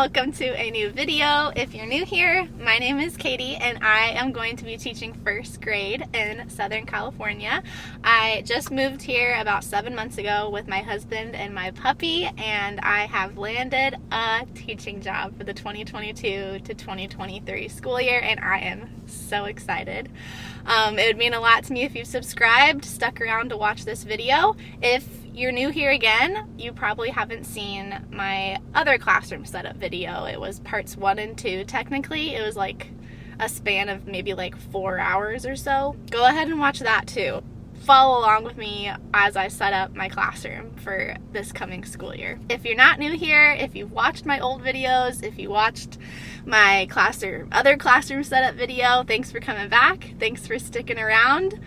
welcome to a new video. If you're new here, my name is Katie and I am going to be teaching first grade in Southern California. I just moved here about 7 months ago with my husband and my puppy, and I have landed a teaching job for the 2022 to 2023 school year, and I am so excited. It would mean a lot to me if you've subscribed, stuck around to watch this video. If you're new here again, you probably haven't seen my other classroom setup video. It was parts 1 and 2 technically. It was like a span of maybe like 4 hours or so. Go ahead and watch that too. Follow along with me as I set up my classroom for this coming school year. If you're not new here, if you've watched my old videos, if you watched my other classroom setup video, thanks for coming back. Thanks for sticking around.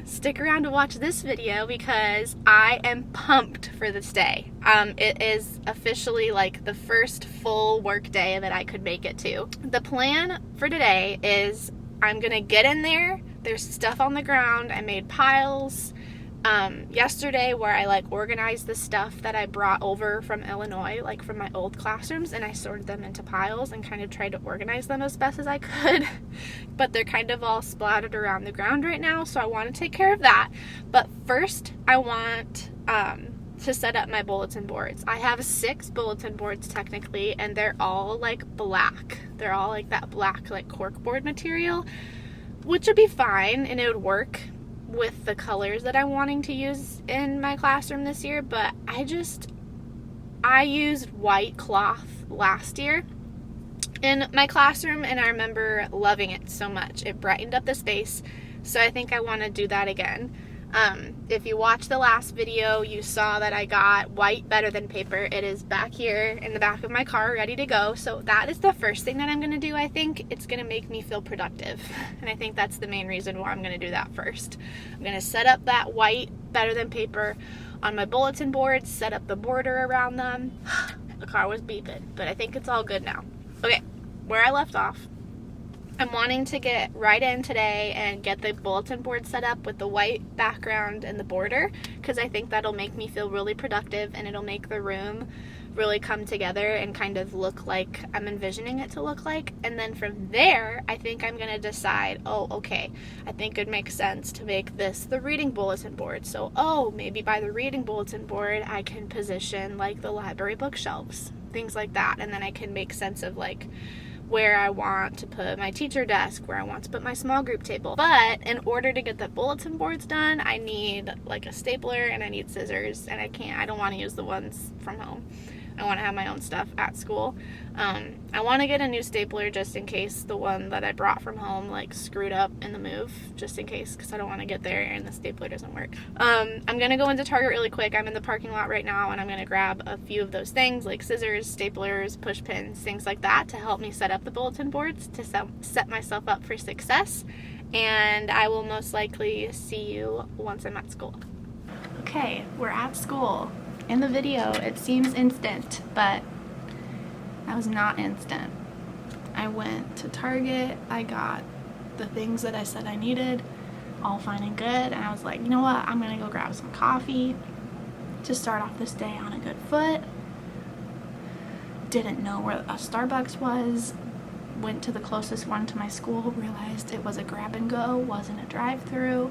Stick around to watch this video because I am pumped for this day. It is officially like the first full work day that I could make it to. The plan for today is I'm gonna get in there. There's stuff on the ground. I made piles yesterday where I organized the stuff that I brought over from Illinois, from my old classrooms, and I sorted them into piles and kind of tried to organize them as best as I could. But they're kind of all splattered around the ground right now, so I want to take care of that. But first, I want to set up my bulletin boards. I have 6 bulletin boards technically, and they're all black. They're all that black corkboard material, which would be fine and it would work with the colors that I'm wanting to use in my classroom this year. But I used white cloth last year in my classroom and I remember loving it so much. It brightened up the space, so I think I want to do that again. If you watched the last video, you saw that I got white better than paper. It is back here in the back of my car ready to go. So that is the first thing that I'm going to do. I think it's going to make me feel productive. And I think that's the main reason why I'm going to do that first. I'm going to set up that white better than paper on my bulletin boards, set up the border around them. The car was beeping, but I think it's all good now. Okay, where I left off. I'm wanting to get right in today and get the bulletin board set up with the white background and the border, because I think that'll make me feel really productive and it'll make the room really come together and kind of look like I'm envisioning it to look like. And then from there, I think I'm going to decide, okay, I think it makes sense to make this the reading bulletin board. So, maybe by the reading bulletin board, I can position the library bookshelves, things like that. And then I can make sense of where I want to put my teacher desk, where I want to put my small group table. But in order to get the bulletin boards done, I need a stapler and I need scissors, and I don't want to use the ones from home. I want to have my own stuff at school. I want to get a new stapler just in case the one that I brought from home screwed up in the move, just in case, because I don't want to get there and the stapler doesn't work. I'm going to go into Target really quick. I'm in the parking lot right now and I'm going to grab a few of those things like scissors, staplers, push pins, things like that to help me set up the bulletin boards to set myself up for success. And I will most likely see you once I'm at school. Okay, we're at school. In the video, it seems instant, but that was not instant. I went to Target, I got the things that I said I needed, all fine and good, and I was like, you know what, I'm gonna go grab some coffee to start off this day on a good foot. Didn't know where a Starbucks was, went to the closest one to my school, realized it was a grab and go, wasn't a drive-through.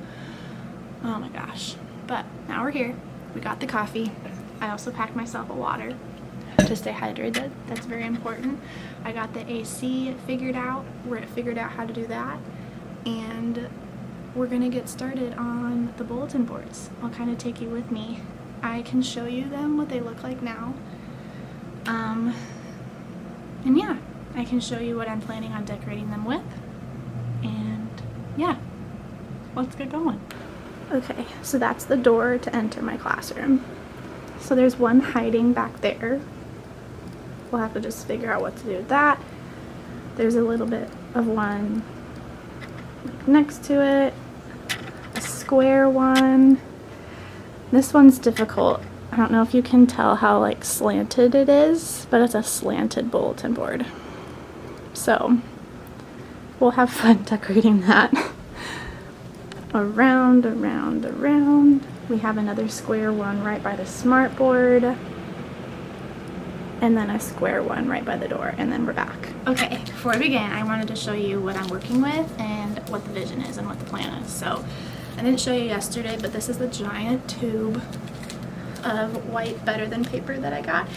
Oh my gosh, but now we're here. We got the coffee. I also packed myself a water to stay hydrated. That's very important. I got the AC figured out. We're figured out how to do that. And we're gonna get started on the bulletin boards. I'll kind of take you with me. I can show you them, what they look like now. And yeah, I can show you what I'm planning on decorating them with. And yeah, let's get going. Okay, so that's the door to enter my classroom. So there's one hiding back there. We'll have to just figure out what to do with that. There's a little bit of one next to it, a square one. This one's difficult. I don't know if you can tell how slanted it is, but it's a slanted bulletin board. So we'll have fun decorating that. Around, around, around. We have another square one right by the smart board. and then a square one right by the door, and then we're back. Okay, before we begin, I wanted to show you what I'm working with and what the vision is and what the plan is. So I didn't show you yesterday, but this is the giant tube of white Better Than paper that I got.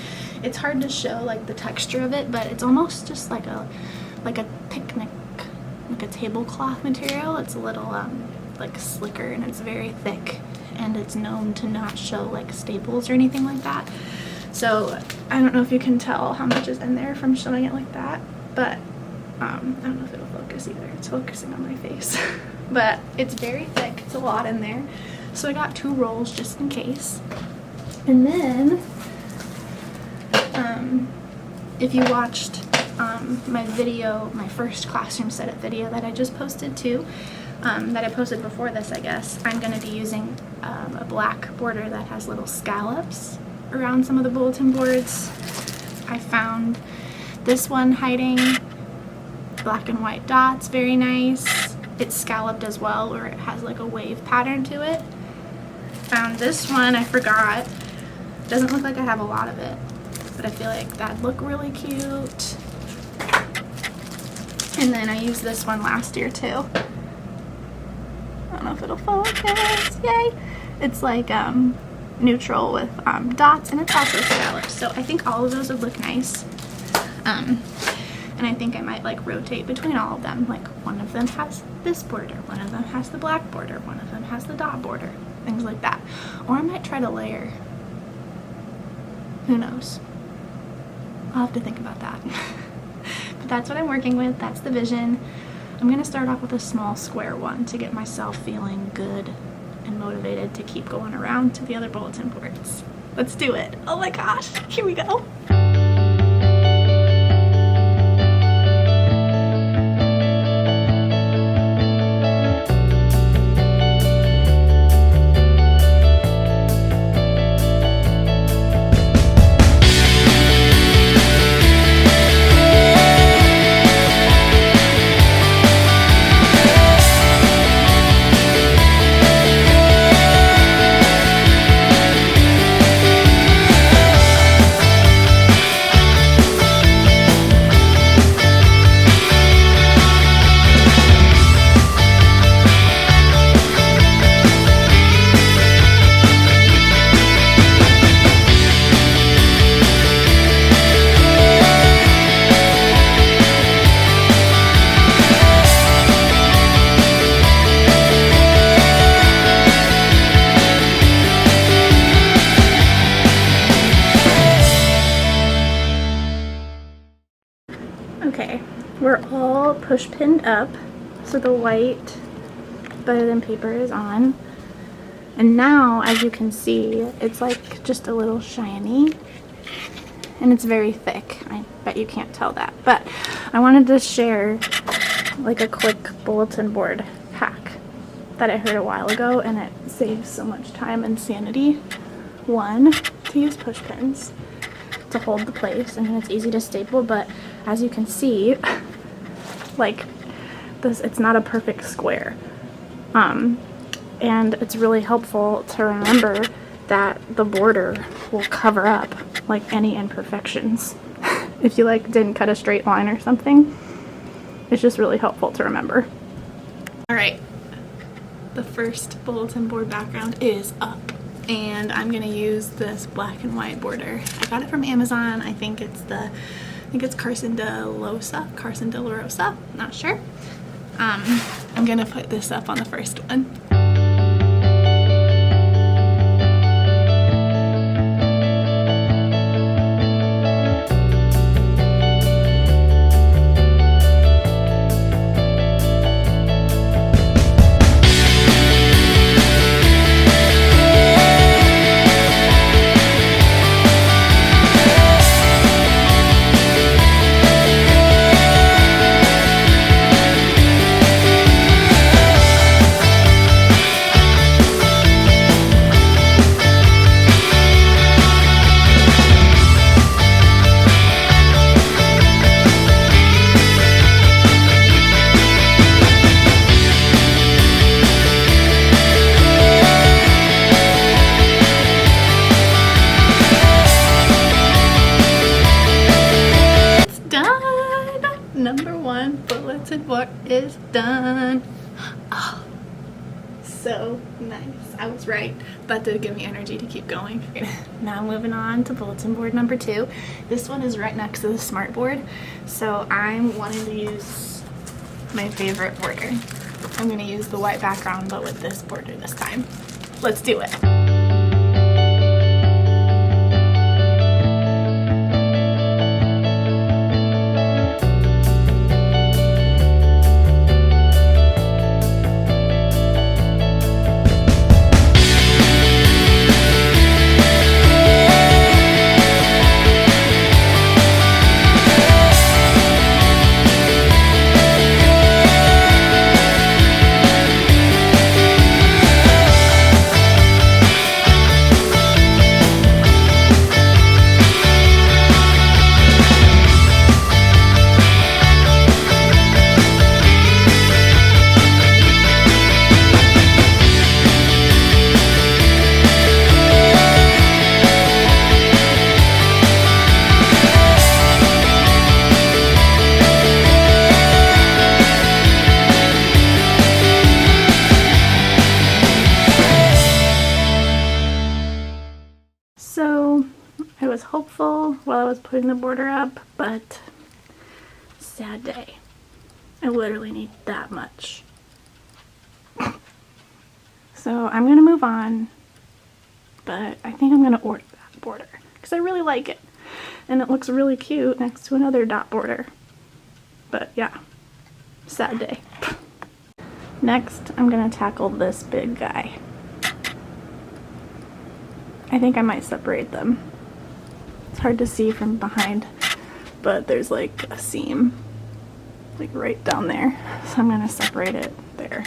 It's hard to show like the texture of it, but it's almost just like a picnic, like a tablecloth material. It's a little like slicker, and it's very thick, and it's known to not show like staples or anything like that. So I don't know if you can tell how much is in there from showing it like that, but I don't know if it'll focus either. It's focusing on my face. But it's very thick. It's a lot in there. So I got 2 rolls just in case. And then if you watched my video, my first classroom setup video that I just posted too, that I posted before this, I guess, I'm going to be using a black border that has little scallops around some of the bulletin boards. I found this one hiding black and white dots, very nice. It's scalloped as well, or it has like a wave pattern to it. Found this one, I forgot. Doesn't look like I have a lot of it, but I feel like that'd look really cute. And then I used this one last year too. I don't know if it'll focus, yay! It's like neutral with dots, and it's also scallops, so I think all of those would look nice. And I think I might like rotate between all of them, like one of them has this border, one of them has the black border, one of them has the dot border, things like that. Or I might try to layer. Who knows? I'll have to think about that. But that's what I'm working with. That's the vision. I'm going to start off with a small square one to get myself feeling good and motivated to keep going around to the other bulletin boards. Let's do it. Oh my gosh, here we go. Okay, we're all push pinned up, so the white Better Than paper is on. And now, as you can see, it's like just a little shiny, and it's very thick. I bet you can't tell that, but I wanted to share like a quick bulletin board hack that I heard a while ago, and it saves so much time and sanity. One, to use push pins to hold the place, and it's easy to staple, but as you can see, like this, it's not a perfect square. And it's really helpful to remember that the border will cover up like any imperfections. If you like didn't cut a straight line or something, it's just really helpful to remember. All right, the first bulletin board background is up, and I'm gonna use this black and white border. I got it from Amazon. I think it's Carson de la Rosa, not sure. I'm gonna put this up on the first one. bulletin board is done. Oh, so nice. I was right. That did give me energy to keep going. Now moving on to bulletin board number 2. This one is right next to the smart board, so I'm wanting to use my favorite border. I'm going to use the white background, but with this border this time. Let's do it. So I was hopeful while I was putting the border up, but sad day. I literally need that much. So I'm gonna move on, but I think I'm gonna order that border because I really like it and it looks really cute next to another dot border. But yeah, sad day. Next, I'm gonna tackle this big guy. I think I might separate them. It's hard to see from behind, but there's like a seam like right down there. So I'm gonna separate it there.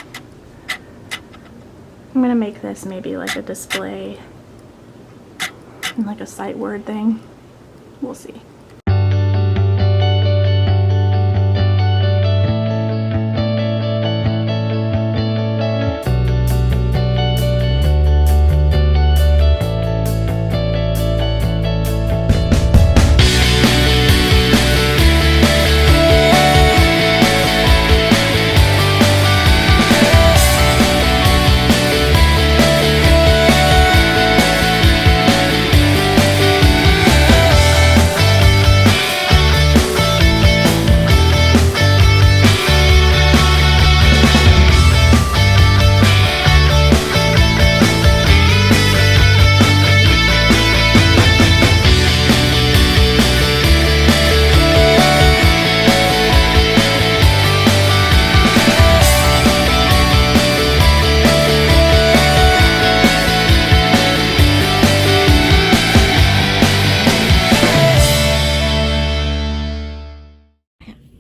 I'm gonna make this maybe like a display and like a sight word thing. We'll see.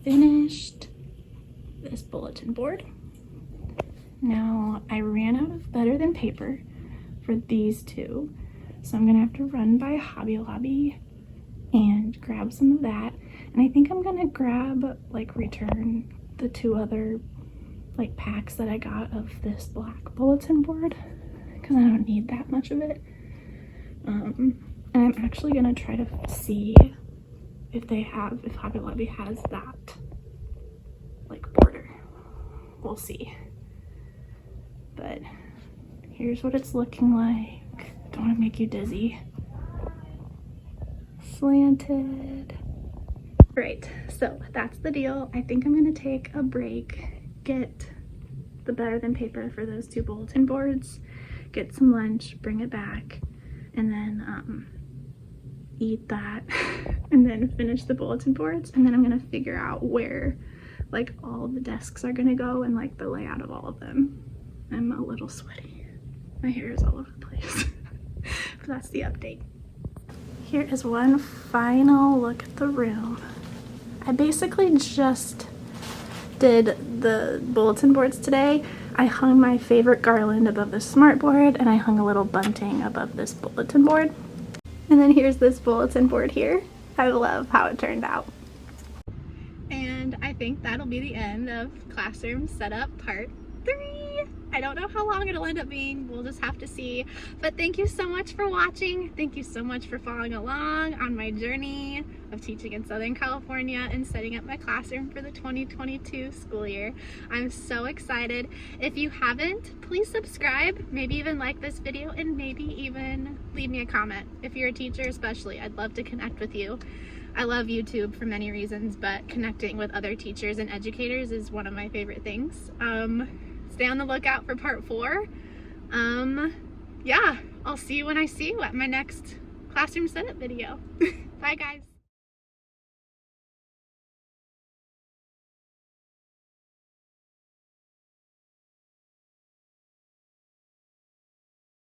Finished this bulletin board. Now I ran out of better than paper for these two, so I'm gonna have to run by Hobby Lobby and grab some of that, and I think I'm gonna grab return the 2 other packs that I got of this black bulletin board because I don't need that much of it. And I'm actually gonna try to see if Hobby Lobby has that border. We'll see. But here's what it's looking like. Don't want to make you dizzy. Slanted. Right, so that's the deal. I think I'm gonna take a break, get the better than paper for those 2 bulletin boards, get some lunch, bring it back, and then eat that and then finish the bulletin boards, and then I'm gonna figure out where all the desks are gonna go and the layout of all of them. I'm a little sweaty. My hair is all over the place. But that's the update. Here is one final look at the room. I basically just did the bulletin boards today. I hung my favorite garland above the smart board, and I hung a little bunting above this bulletin board. And then here's this bulletin board here. I love how it turned out. And I think that'll be the end of classroom setup part 3. I don't know how long it'll end up being. We'll just have to see. But thank you so much for watching. Thank you so much for following along on my journey of teaching in Southern California and setting up my classroom for the 2022 school year. I'm so excited. If you haven't, please subscribe, maybe even like this video, and maybe even leave me a comment. If you're a teacher especially, I'd love to connect with you. I love YouTube for many reasons, but connecting with other teachers and educators is one of my favorite things. Stay on the lookout for part 4. Yeah, I'll see you when I see you at my next classroom setup video. Bye guys.